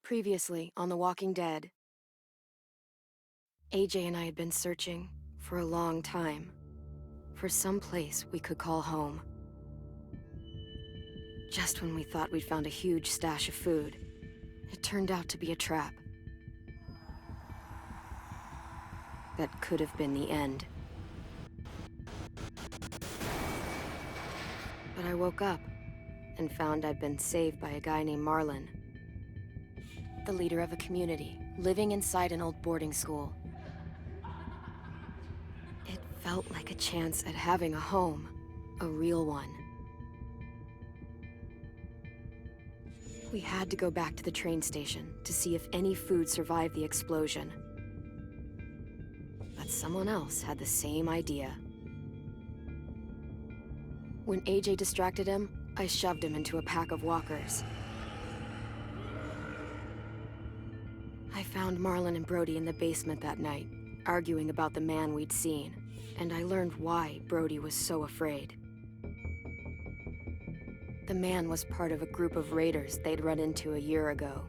Previously on The Walking Dead, AJ and I had been searching for a long time for some place we could call home. Just when we thought we'd found a huge stash of food, it turned out to be a trap. That could have been the end. But I woke up and found I'd been saved by a guy named Marlon, the leader of a community living inside an old boarding school. It felt like a chance at having a home, a real one. We had to go back to the train station to see if any food survived the explosion. But someone else had the same idea. When AJ distracted him, I shoved him into a pack of walkers. I found Marlon and Brody in the basement that night, arguing about the man we'd seen, and I learned why Brody was so afraid. The man was part of a group of raiders they'd run into a year ago.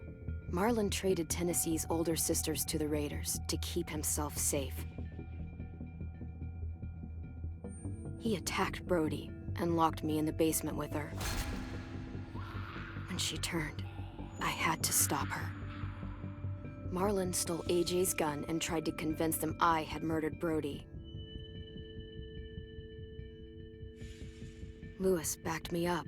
Marlon traded Tennessee's older sisters to the raiders to keep himself safe. He attacked Brody and locked me in the basement with her. When she turned, I had to stop her. Marlon stole AJ's gun and tried to convince them I had murdered Brody. Lewis backed me up.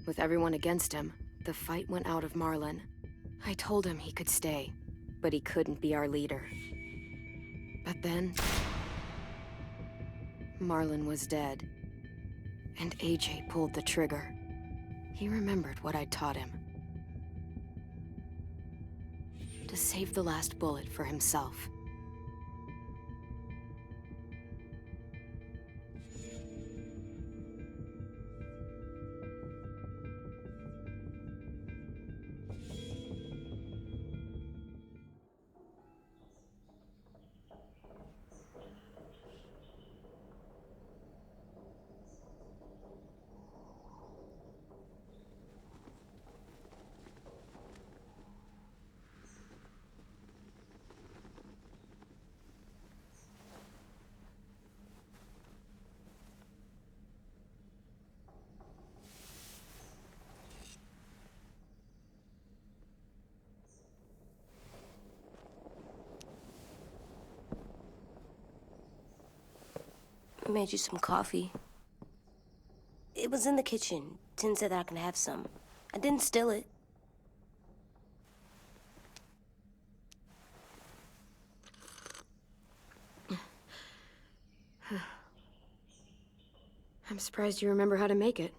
With everyone against him, the fight went out of Marlon. I told him he could stay, but he couldn't be our leader. But then, Marlon was dead, and AJ pulled the trigger. He remembered what I'd taught him. To save the last bullet for himself. I made you some coffee. It was in the kitchen. Tin said that I can have some. I didn't steal it. I'm surprised you remember how to make it.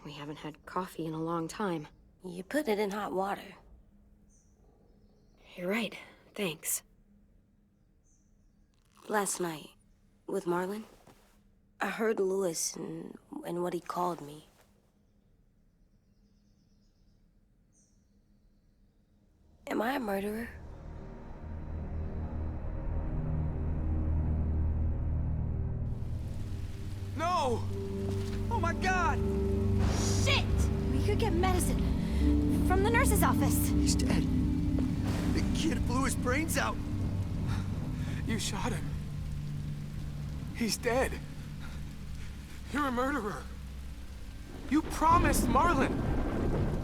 We haven't had coffee in a long time. You put it in hot water. You're right. Thanks. Last night, with Marlon, I heard Lewis and what he called me. Am I a murderer? No! Oh my God! Shit! We could get medicine from the nurse's office. He's dead. The kid blew his brains out. You shot him. He's dead. You're a murderer. You promised Marlon.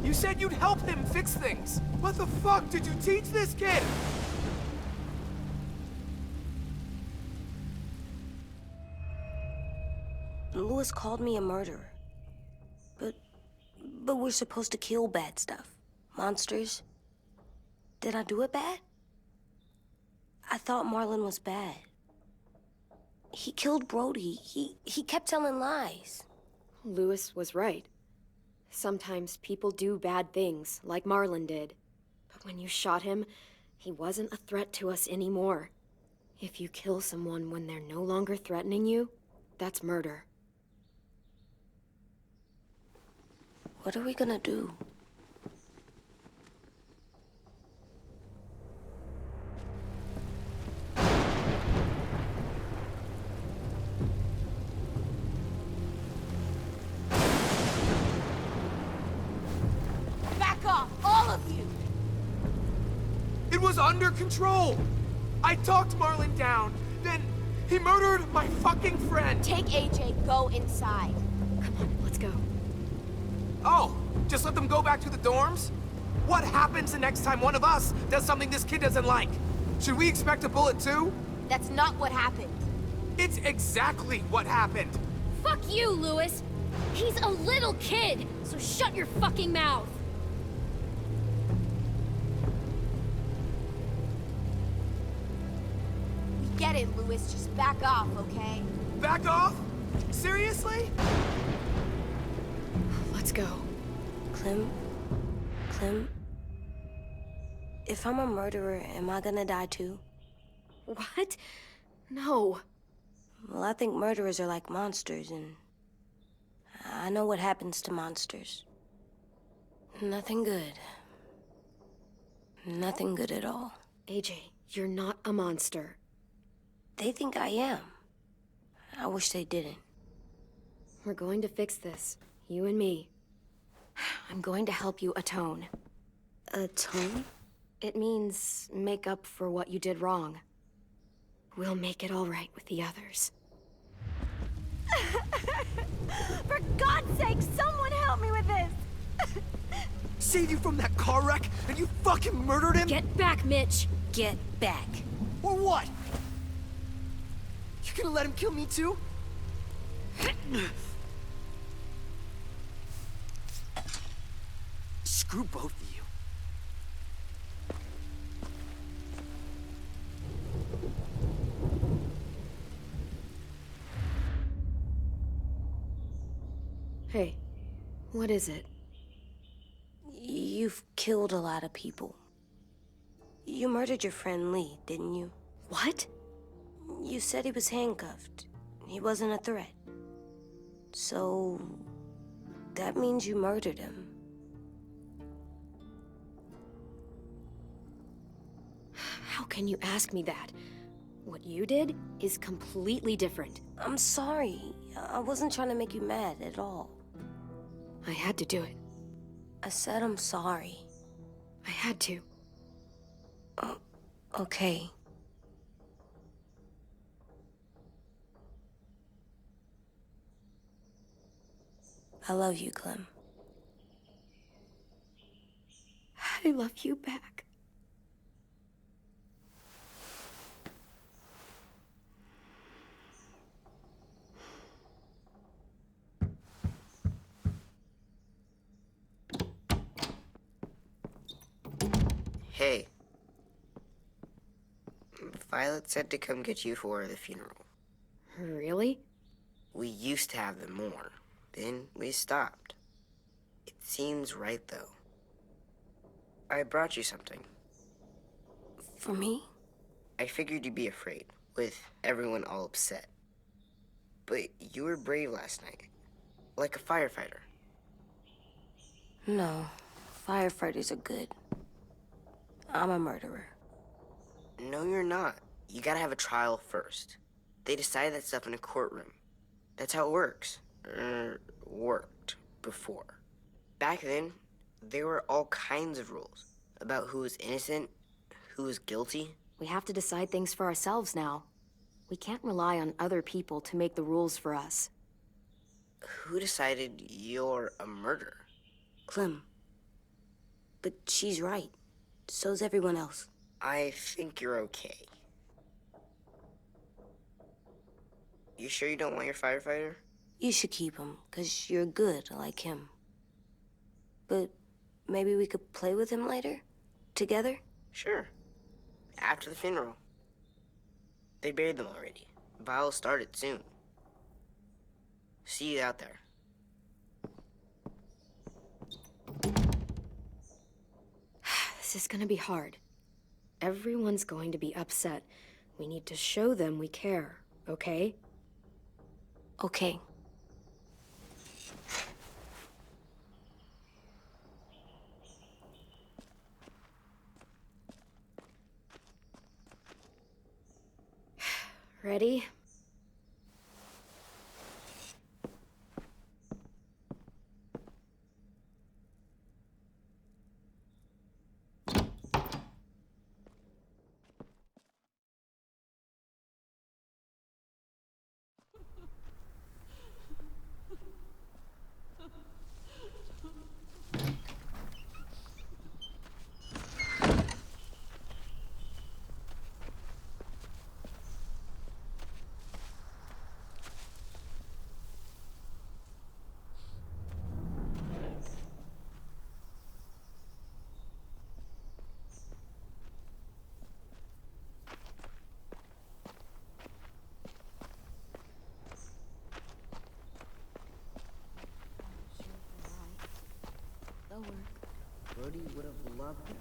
You said you'd help him fix things. What the fuck did you teach this kid? Lewis called me a murderer. But we're supposed to kill bad stuff. Monsters. Did I do it bad? I thought Marlon was bad. He killed Brody. He kept telling lies. Lewis was right. Sometimes people do bad things, like Marlon did. But when you shot him, he wasn't a threat to us anymore. If you kill someone when they're no longer threatening you, that's murder. What are we gonna do? Back off, all of you! It was under control. I talked Marlon down. Then he murdered my fucking friend. Take AJ, go inside. Come on, let's go. Oh, just let them go back to the dorms? What happens the next time one of us does something this kid doesn't like? Should we expect a bullet too? That's not what happened. It's exactly what happened. Fuck you, Lewis! He's a little kid, so shut your fucking mouth! We get it, Lewis. Just back off, okay? Back off? Seriously? Let's go. Clem? If I'm a murderer, am I gonna die too? What? No. Well, I think murderers are like monsters, and I know what happens to monsters. Nothing good. Nothing good at all. AJ, you're not a monster. They think I am. I wish they didn't. We're going to fix this. You and me. I'm going to help you atone. Atone? It means make up for what you did wrong. We'll make it all right with the others. For God's sake, someone help me with this! Save you from that car wreck, and you fucking murdered him? Get back, Mitch! Get back. Or what? You gonna let him kill me too? Screw both of you. Hey, what is it? You've killed a lot of people. You murdered your friend Lee, didn't you? What? You said he was handcuffed. He wasn't a threat. So, that means you murdered him. How can you ask me that? What you did is completely different. I'm sorry. I wasn't trying to make you mad at all. I had to do it. I said I'm sorry. I had to. Okay. I love you, Clem. I love you back. Hey. Violet said to come get you for the funeral. Really? We used to have them more. Then we stopped. It seems right, though. I brought you something. For me? I figured you'd be afraid, with everyone all upset. But you were brave last night. Like a firefighter. No. Firefighters are good. I'm a murderer. No, you're not. You gotta have a trial first. They decide that stuff in a courtroom. That's how it works. Worked before. Back then, there were all kinds of rules about who was innocent, who was guilty. We have to decide things for ourselves now. We can't rely on other people to make the rules for us. Who decided you're a murderer? Clem. But she's right. So's everyone else. I think you're okay. You sure you don't want your firefighter? You should keep him, 'cause you're good like him. But maybe we could play with him later? Together? Sure. After the funeral. They buried them already. Vile'll start it soon. See you out there. This is gonna be hard. Everyone's going to be upset. We need to show them we care, okay? Okay. Ready? Brody would have loved him.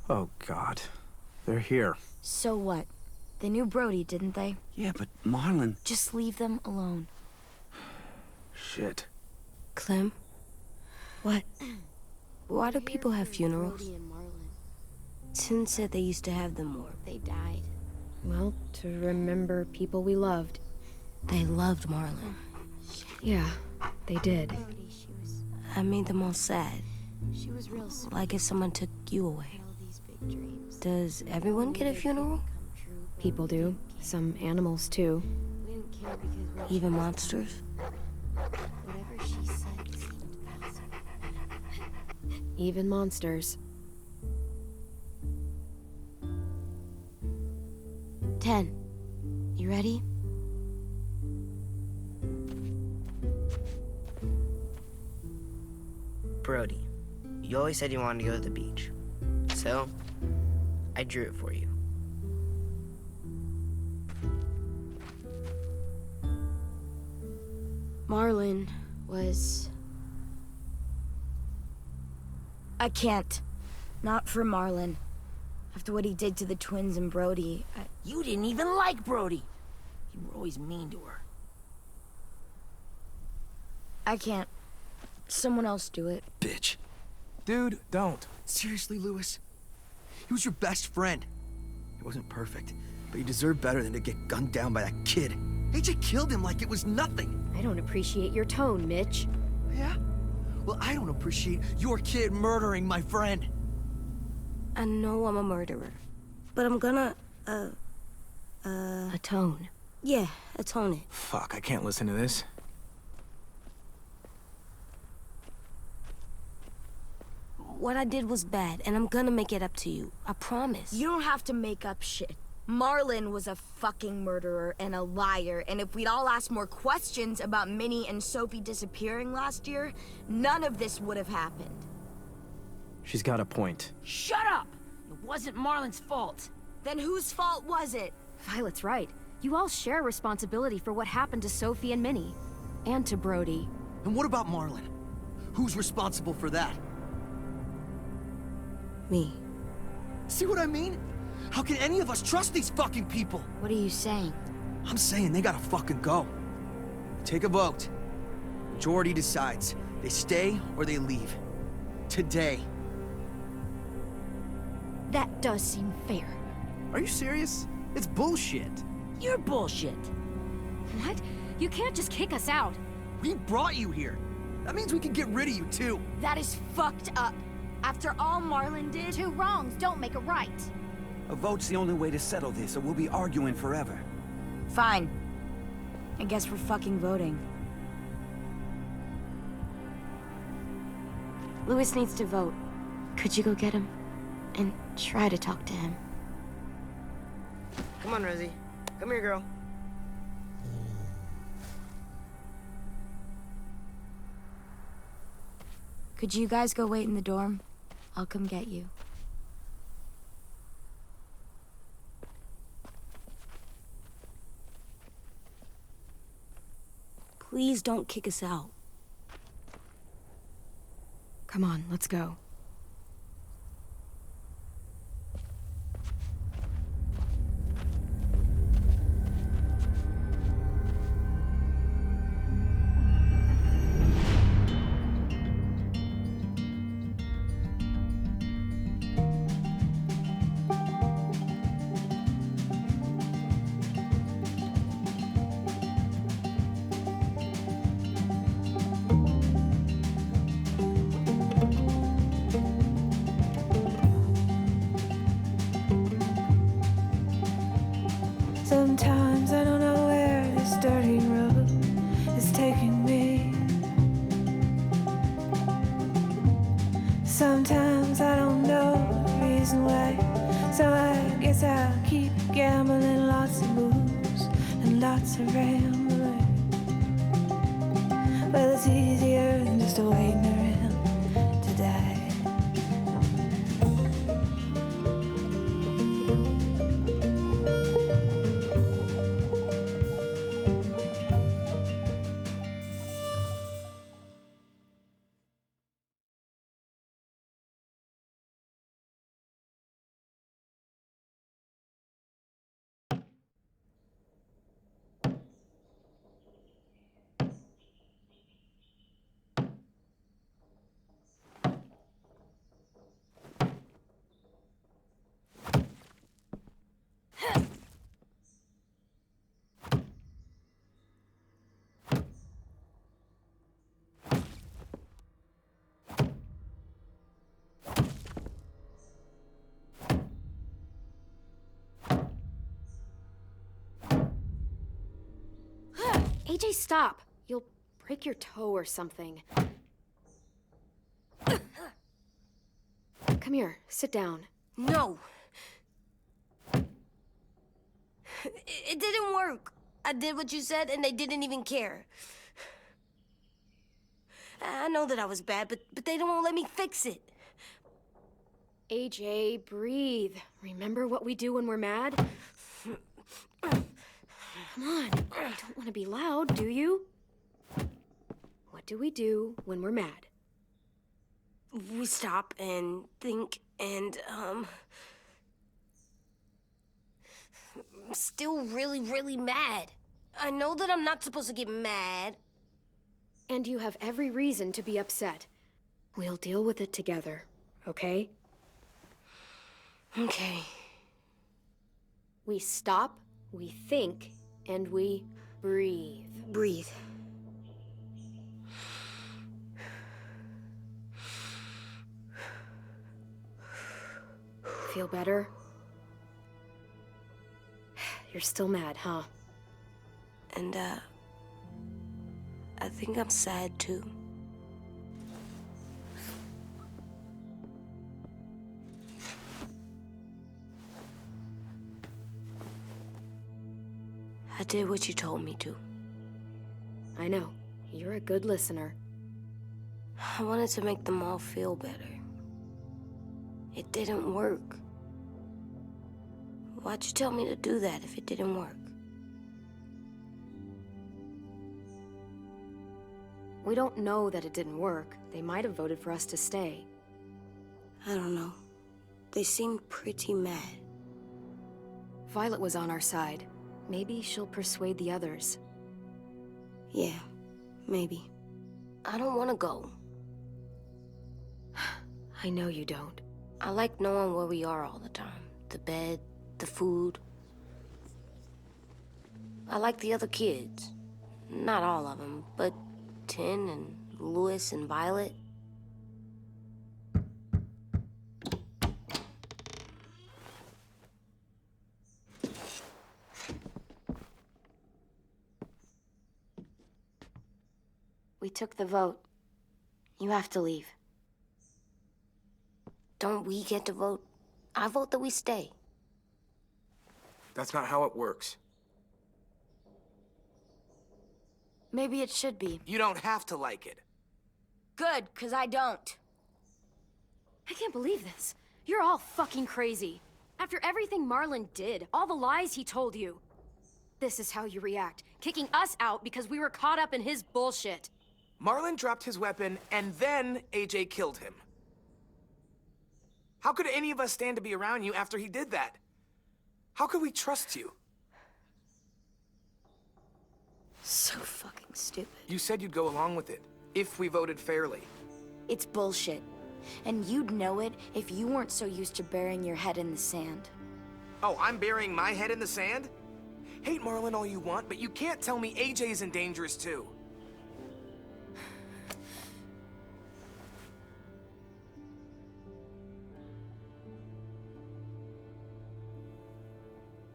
Oh, God. They're here. So what? They knew Brody, didn't they? Yeah, but Marlon... Just leave them alone. Shit. Clem? What? Why do people have funerals? Brody and Marlon. Tin said they used to have them more. They died. Well, to remember people we loved. They loved Marlon. Yeah, they did. Brody, I made them all sad. she was real sweet. Like if someone took you away. All these big dreams. Does everyone get a funeral? Come true, but People do. Some animals, too. we didn't care because what Even monsters? whatever she said seemed possible. Even monsters. 10. You ready? Brody, you always said you wanted to go to the beach. So, I drew it for you. Marlon was... I can't. Not for Marlon. After what he did to the twins and Brody, You didn't even like Brody. You were always mean to her. I can't. Someone else do it. Bitch. Dude, don't. Seriously, Lewis? He was your best friend. He wasn't perfect, but he deserved better than to get gunned down by that kid. AJ killed him like it was nothing. I don't appreciate your tone, Mitch. Yeah? Well, I don't appreciate your kid murdering my friend. I know I'm a murderer. But I'm gonna, Atone. yeah, atone it. Fuck, I can't listen to this. What I did was bad, and I'm gonna make it up to you. I promise. You don't have to make up shit. Marlon was a fucking murderer and a liar, and if we'd all asked more questions about Minnie and Sophie disappearing last year, none of this would have happened. She's got a point. Shut up! It wasn't Marlon's fault. Then whose fault was it? Violet's right. You all share responsibility for what happened to Sophie and Minnie. And to Brody. And what about Marlon? Who's responsible for that? Me. See what I mean? How can any of us trust these fucking people? What are you saying? I'm saying they gotta fucking go. Take a vote. Majority decides. They stay or they leave. Today. That does seem fair. Are you serious? It's bullshit. You're bullshit. What? You can't just kick us out. We brought you here. That means we can get rid of you too. That is fucked up. After all Marlon did... Two wrongs don't make a right. A vote's the only way to settle this, or we'll be arguing forever. Fine. I guess we're fucking voting. Lewis needs to vote. Could you go get him? And try to talk to him. Come on, Rosie. Come here, girl. Could you guys go wait in the dorm? I'll come get you. Please don't kick us out. Come on, let's go. Sometimes I don't know where this dirty road is taking me. Sometimes I don't know the reason why, so I guess I'll keep gambling lost lots of booze and lots of rambling. Well, it's easier than just waiting around to die. AJ, stop. You'll break your toe or something. Come here, sit down. No. It didn't work. I did what you said, and they didn't even care. I know that I was bad, but they don't let me fix it. AJ, breathe. Remember what we do when we're mad? Come on, you don't want to be loud, do you? What do we do when we're mad? We stop and think and, I'm still really, really mad. I know that I'm not supposed to get mad. And you have every reason to be upset. We'll deal with it together, okay? Okay. We stop, we think, and we breathe. Breathe. Feel better? You're still mad, huh? And, I think I'm sad, too. I did what you told me to. I know. You're a good listener. I wanted to make them all feel better. It didn't work. Why'd you tell me to do that if it didn't work? We don't know that it didn't work. They might have voted for us to stay. I don't know. They seemed pretty mad. Violet was on our side. Maybe she'll persuade the others. Yeah, maybe. I don't want to go. I know you don't. I like knowing where we are all the time. The bed, the food. I like the other kids. Not all of them, but Tin and Louis and Violet. We took the vote. You have to leave. Don't we get to vote? I vote that we stay. That's not how it works. Maybe it should be. You don't have to like it. Good, because I don't. I can't believe this. You're all fucking crazy. After everything Marlon did, all the lies he told you. This is how you react, kicking us out because we were caught up in his bullshit. Marlon dropped his weapon, and then AJ killed him. How could any of us stand to be around you after he did that? How could we trust you? So fucking stupid. You said you'd go along with it, if we voted fairly. It's bullshit. And you'd know it if you weren't so used to burying your head in the sand. Oh, I'm burying my head in the sand? Hate Marlon all you want, but you can't tell me AJ isn't dangerous too.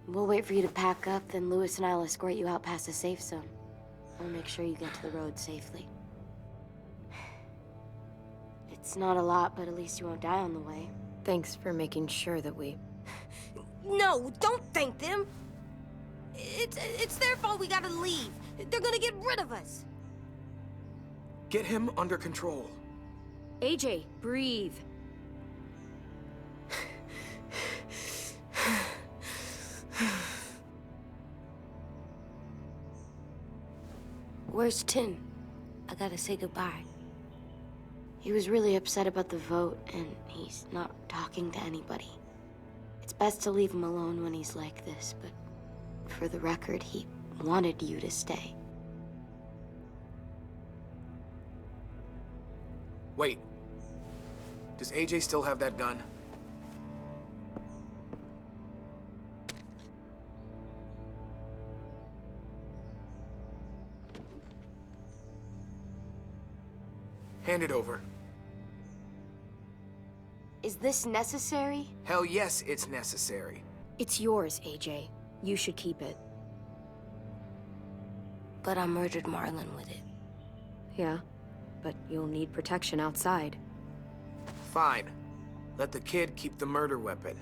We'll wait for you to pack up, then Louis and I'll escort you out past the safe zone. We'll make sure you get to the road safely. It's not a lot, but at least you won't die on the way. Thanks for making sure that we... No, don't thank them! It's their fault we gotta leave. They're gonna get rid of us. Get him under control. AJ, breathe. Where's Tin? I gotta say goodbye. He was really upset about the vote, and he's not talking to anybody. It's best to leave him alone when he's like this, but for the record, he wanted you to stay. Wait. Does AJ still have that gun? Hand it over. Is this necessary? Hell yes, it's necessary. It's yours, AJ. You should keep it. But I murdered Marlon with it. Yeah, but you'll need protection outside. Fine. Let the kid keep the murder weapon.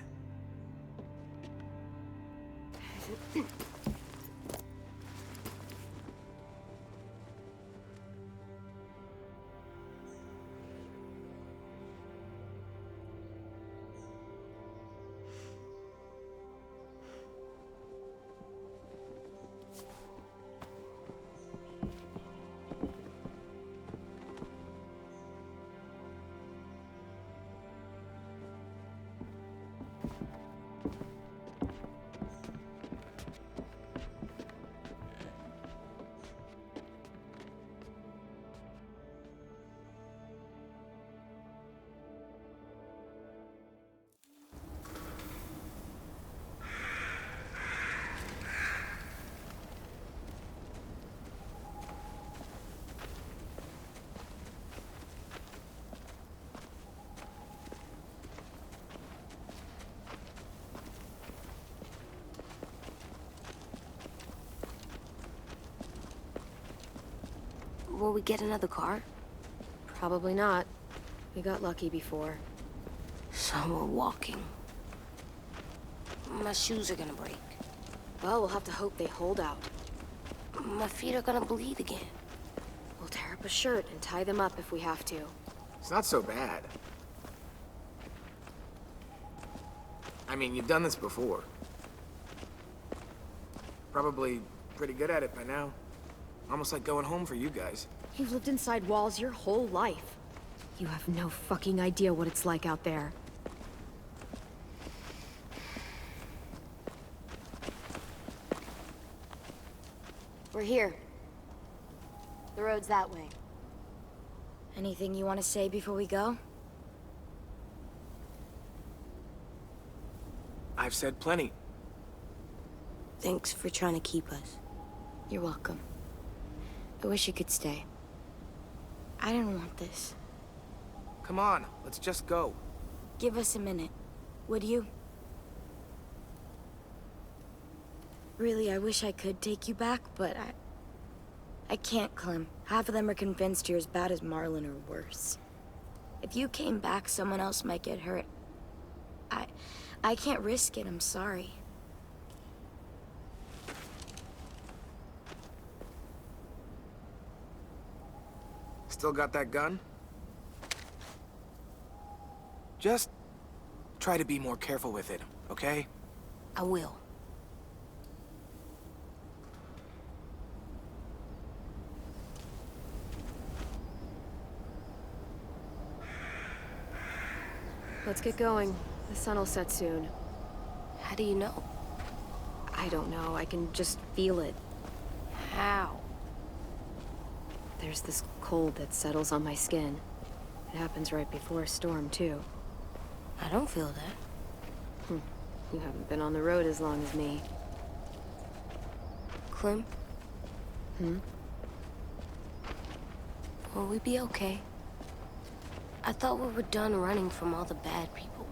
Will we get another car? Probably not. We got lucky before. So we're walking. My shoes are gonna break. Well, we'll have to hope they hold out. My feet are gonna bleed again. We'll tear up a shirt and tie them up if we have to. It's not so bad. I mean, you've done this before. Probably pretty good at it by now. Almost like going home for you guys. You've lived inside walls your whole life. You have no fucking idea what it's like out there. We're here. The road's that way. Anything you want to say before we go? I've said plenty. Thanks for trying to keep us. You're welcome. I wish you could stay. I didn't want this. Come on, let's just go. Give us a minute, would you? Really, I wish I could take you back, but I can't, Clem. Half of them are convinced you're as bad as Marlon or worse. If you came back, someone else might get hurt. I can't risk it, I'm sorry. Still got that gun? Just try to be more careful with it, okay? I will. Let's get going. The sun will set soon. How do you know? I don't know. I can just feel it. How? There's this cold that settles on my skin. It happens right before a storm, too. I don't feel that. You haven't been on the road as long as me. Clem? Will we be okay? I thought we were done running from all the bad people.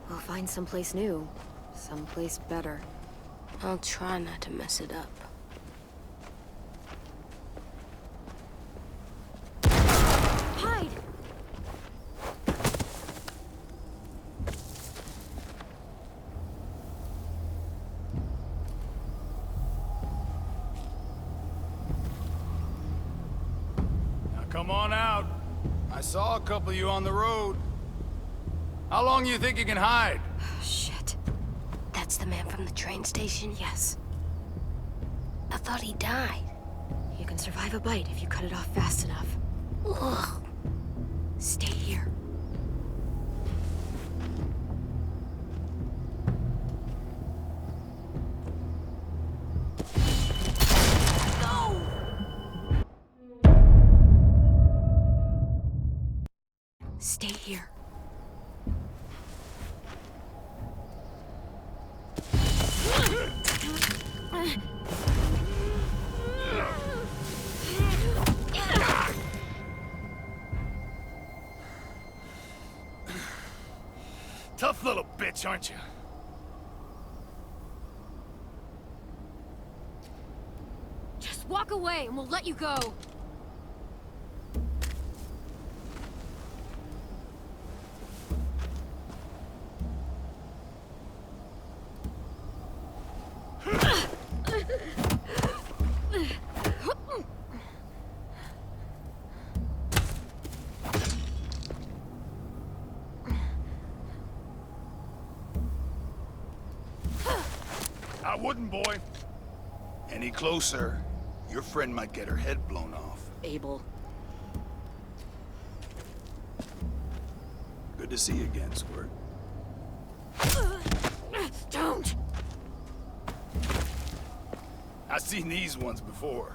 We'll find someplace new. Someplace better. I'll try not to mess it up. Hide! Come on out. I saw a couple of you on the road. How long you think you can hide? Shit. That's the man from the train station? Yes. I thought he died. You can survive a bite if you cut it off fast enough. Ugh. Stay here. Stay here. Tough little bitch, aren't you? Just walk away and we'll let you go. I wouldn't, boy. Any closer, your friend might get her head blown off. Abel. Good to see you again, Squirt. Don't! I've seen these ones before.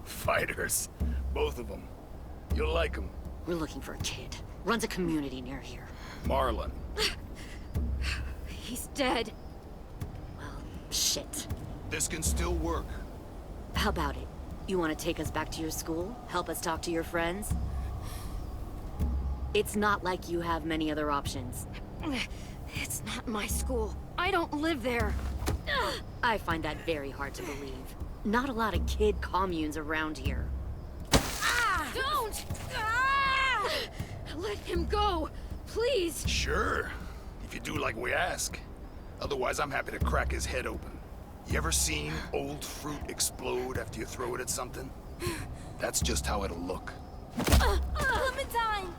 Fighters. Both of them. You'll like them. We're looking for a kid. Runs a community near here. Marlon. He's dead. Well, shit. This can still work. How about it? You want to take us back to your school? Help us talk to your friends? It's not like you have many other options. It's not my school. I don't live there. I find that very hard to believe. Not a lot of kid communes around here. Don't! Let him go, please. Sure. If you do like we ask. Otherwise, I'm happy to crack his head open. You ever seen old fruit explode after you throw it at something? That's just how it'll look. Clementine!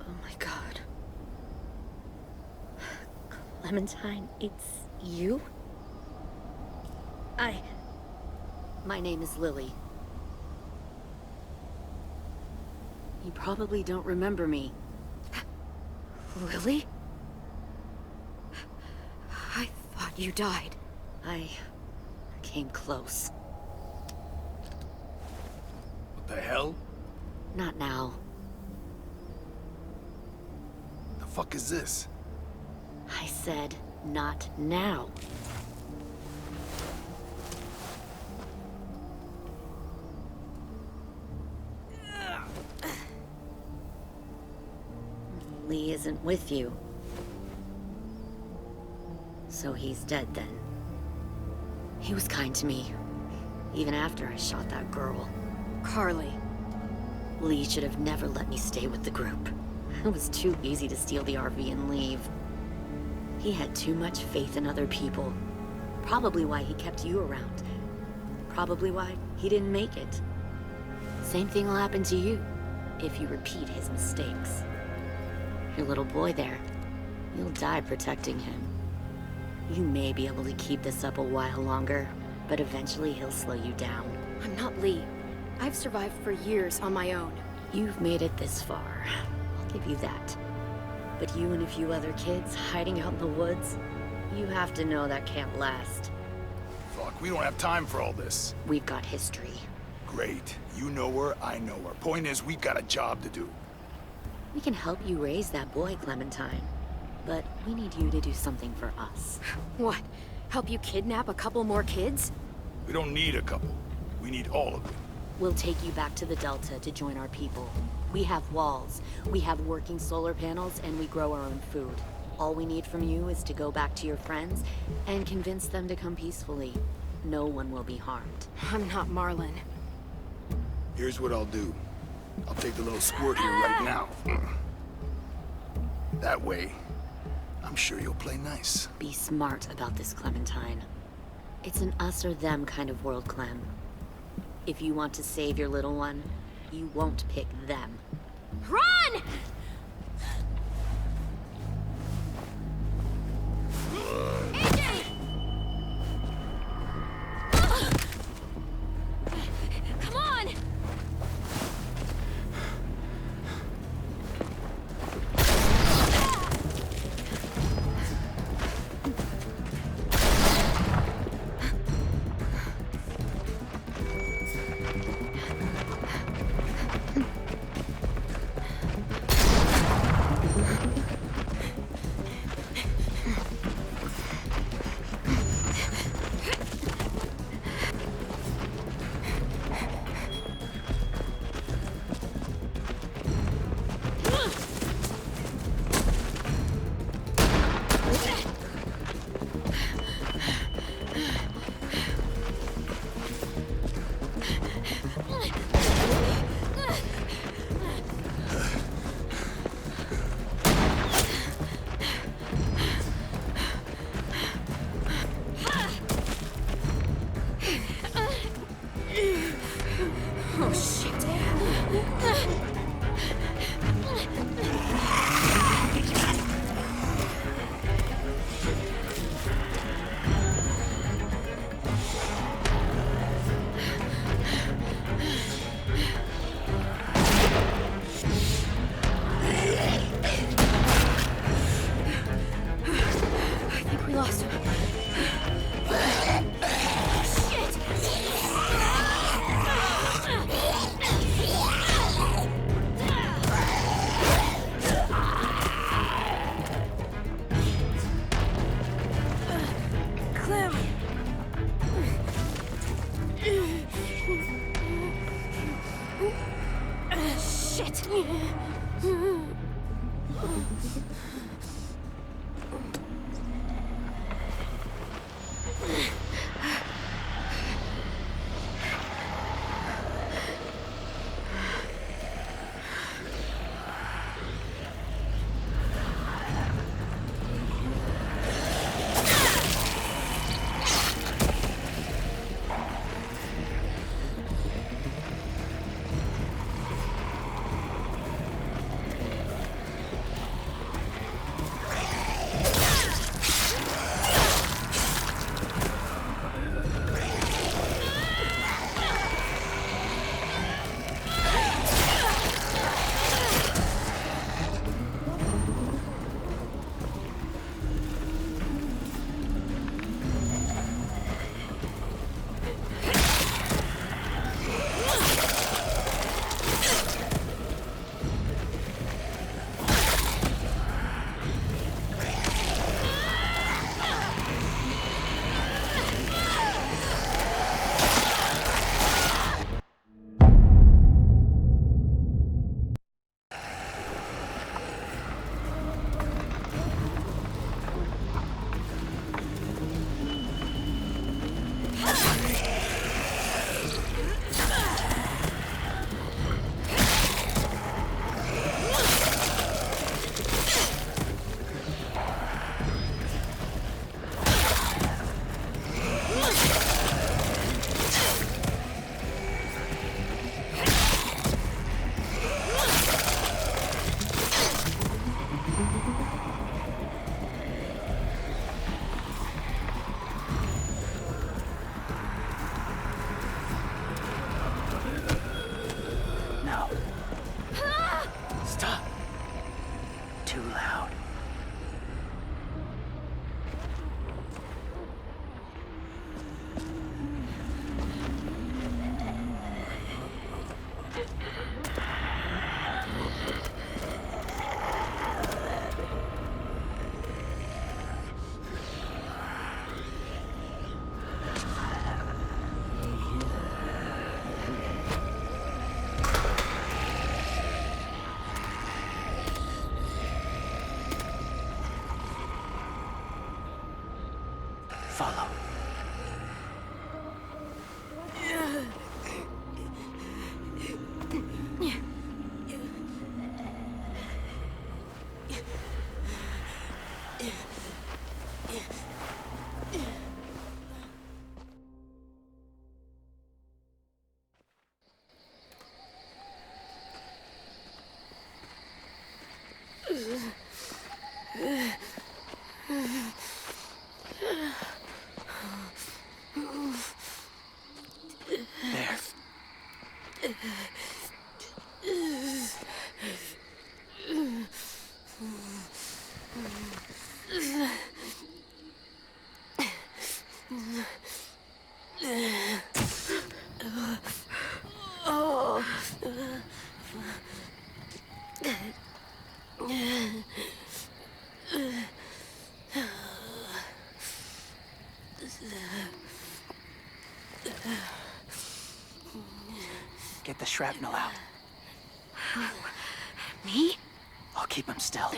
Oh my god. Clementine, it's you? My name is Lily. You probably don't remember me. Lily? I thought you died. I came close. What the hell? Not now. The fuck is this? I said, not now. Lee isn't with you. So he's dead then. He was kind to me, even after I shot that girl. Carly. Lee should have never let me stay with the group. It was too easy to steal the RV and leave. He had too much faith in other people. Probably why he kept you around. Probably why he didn't make it. Same thing will happen to you, if you repeat his mistakes. Your little boy there, you'll die protecting him. You may be able to keep this up a while longer, but eventually he'll slow you down. I'm not Lee. I've survived for years on my own. You've made it this far. I'll give you that. But you and a few other kids hiding out in the woods, you have to know that can't last. Fuck, we don't have time for all this. We've got history. Great. You know her, I know her. Point is, we've got a job to do. We can help you raise that boy, Clementine. But we need you to do something for us. What? Help you kidnap a couple more kids? We don't need a couple. We need all of them. We'll take you back to the Delta to join our people. We have walls, we have working solar panels, and we grow our own food. All we need from you is to go back to your friends and convince them to come peacefully. No one will be harmed. I'm not Marlon. Here's what I'll do. I'll take the little squirt here right now. That way, I'm sure you'll play nice. Be smart about this, Clementine. It's an us or them kind of world, Clem. If you want to save your little one, you won't pick them. Run! AJ! Come on! Oh, shit. I think we lost him. Clem! Shit! No. Stop. Too loud. Follow. There. Get the shrapnel out. Me? I'll keep him still.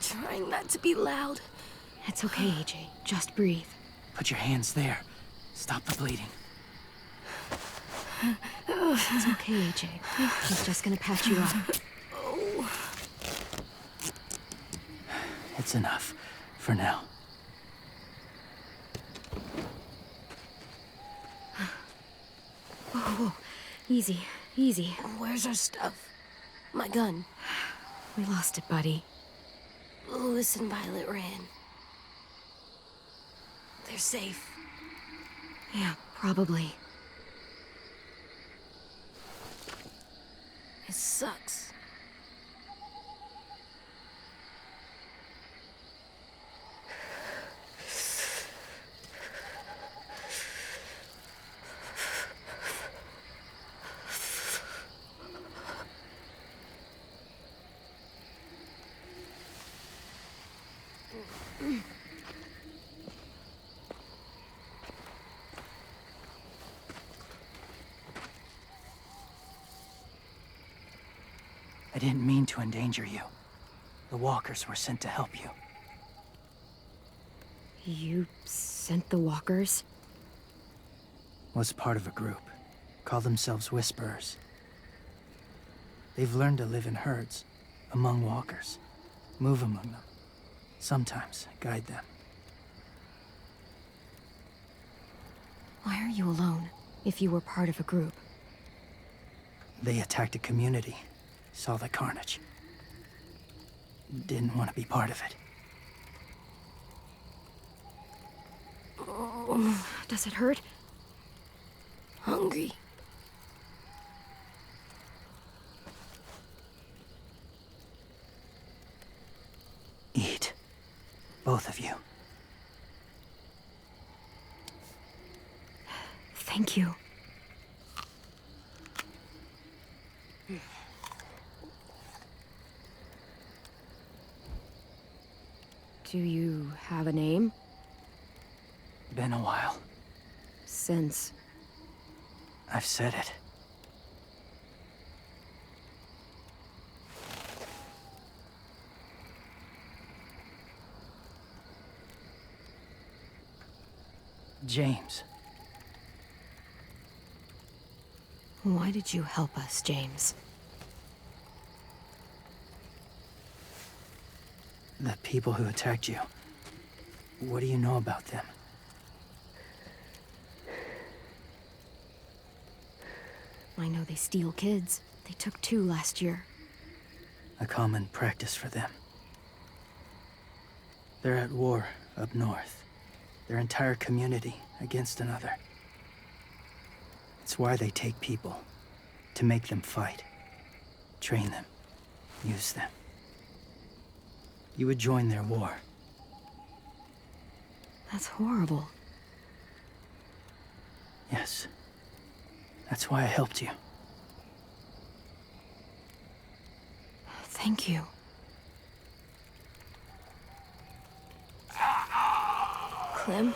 Trying not to be loud. It's okay, AJ. Just breathe. Put your hands there. Stop the bleeding. It's okay, AJ. He's just gonna patch you up. It's enough. For now. Whoa, whoa. Easy, easy. Where's our stuff? My gun. We lost it, buddy. Louis and Violet ran. They're safe. Yeah, probably. It sucks. I didn't mean to endanger you. The walkers were sent to help you. You sent the walkers? Was part of a group. Call themselves Whisperers. They've learned to live in herds, among walkers. Move among them. Sometimes guide them. Why are you alone, if you were part of a group? They attacked a community. Saw the carnage. Didn't want to be part of it. Does it hurt? Hungry. Eat. Both of you. Thank you. Do you have a name? Been a while. Since... I've said it. James. Why did you help us, James? The people who attacked you. What do you know about them? I know they steal kids. They took 2 last year. A common practice for them. They're at war up north. Their entire community against another. It's why they take people. To make them fight. Train them. Use them. You would join their war. That's horrible. Yes. That's why I helped you. Thank you. Clem?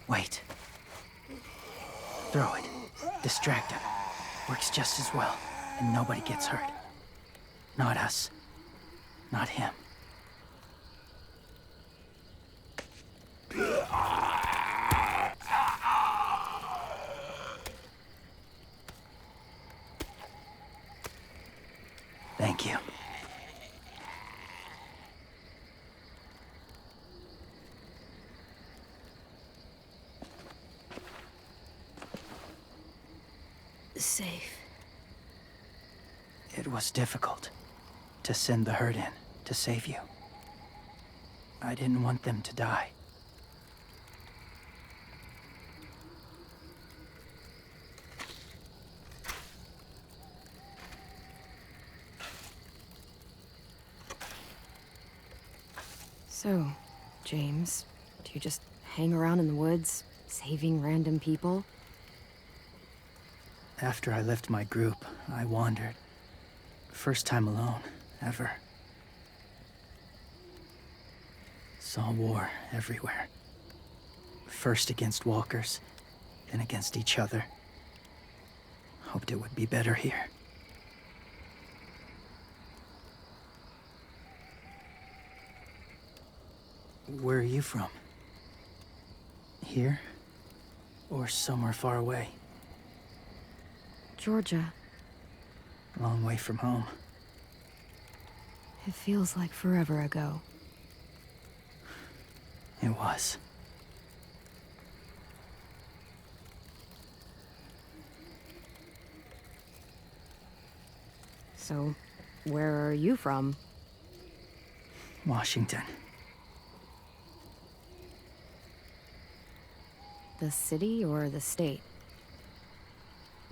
Wait. Throw it. Distract him. Works just as well, and nobody gets hurt. Not us. Not him. Thank you. Safe. It was difficult to send the herd in to save you. I didn't want them to die. So, James, do you just hang around in the woods, saving random people? After I left my group, I wandered. First time alone, ever. Saw war everywhere. First against walkers, then against each other. Hoped it would be better here. Where are you from? Here? Or somewhere far away? Georgia. Long way from home. It feels like forever ago. It was. So, where are you from? Washington. The city or the state?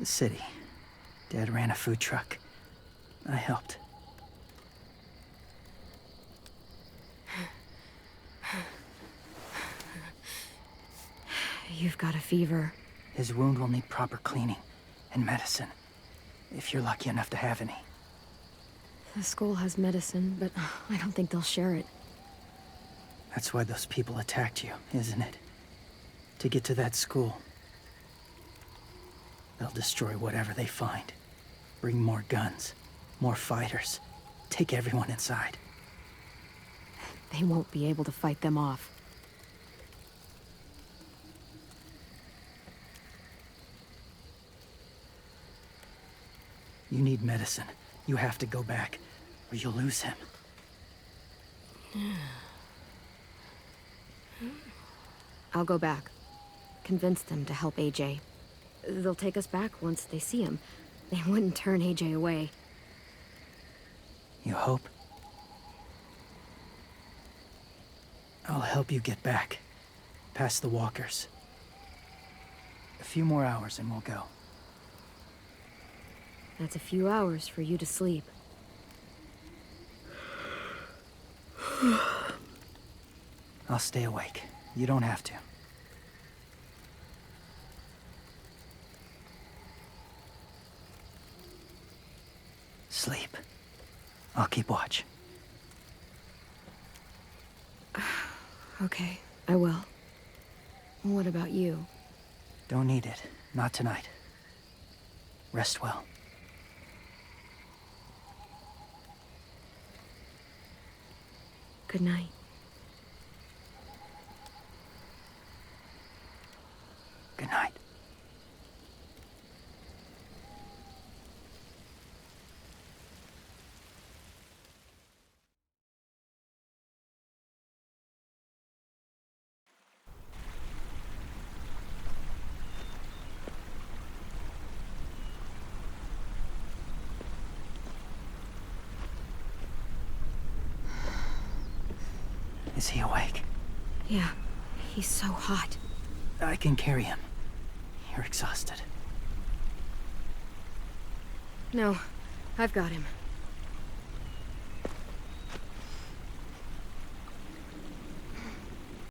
The city. Dad ran a food truck. I helped. You've got a fever. His wound will need proper cleaning and medicine, if you're lucky enough to have any. The school has medicine, but I don't think they'll share it. That's why those people attacked you, isn't it? To get to that school. They'll destroy whatever they find. Bring more guns, more fighters. Take everyone inside. They won't be able to fight them off. You need medicine. You have to go back, or you'll lose him. I'll go back. Convince them to help AJ. They'll take us back once they see him. They wouldn't turn AJ away. You hope? I'll help you get back. Past the walkers. A few more hours and we'll go. That's a few hours for you to sleep. I'll stay awake. You don't have to. Sleep. I'll keep watch. Okay, I will. What about you? Don't need it. Not tonight. Rest well. Good night. Good night. Is he awake? Yeah, he's so hot. I can carry him. You're exhausted. No, I've got him.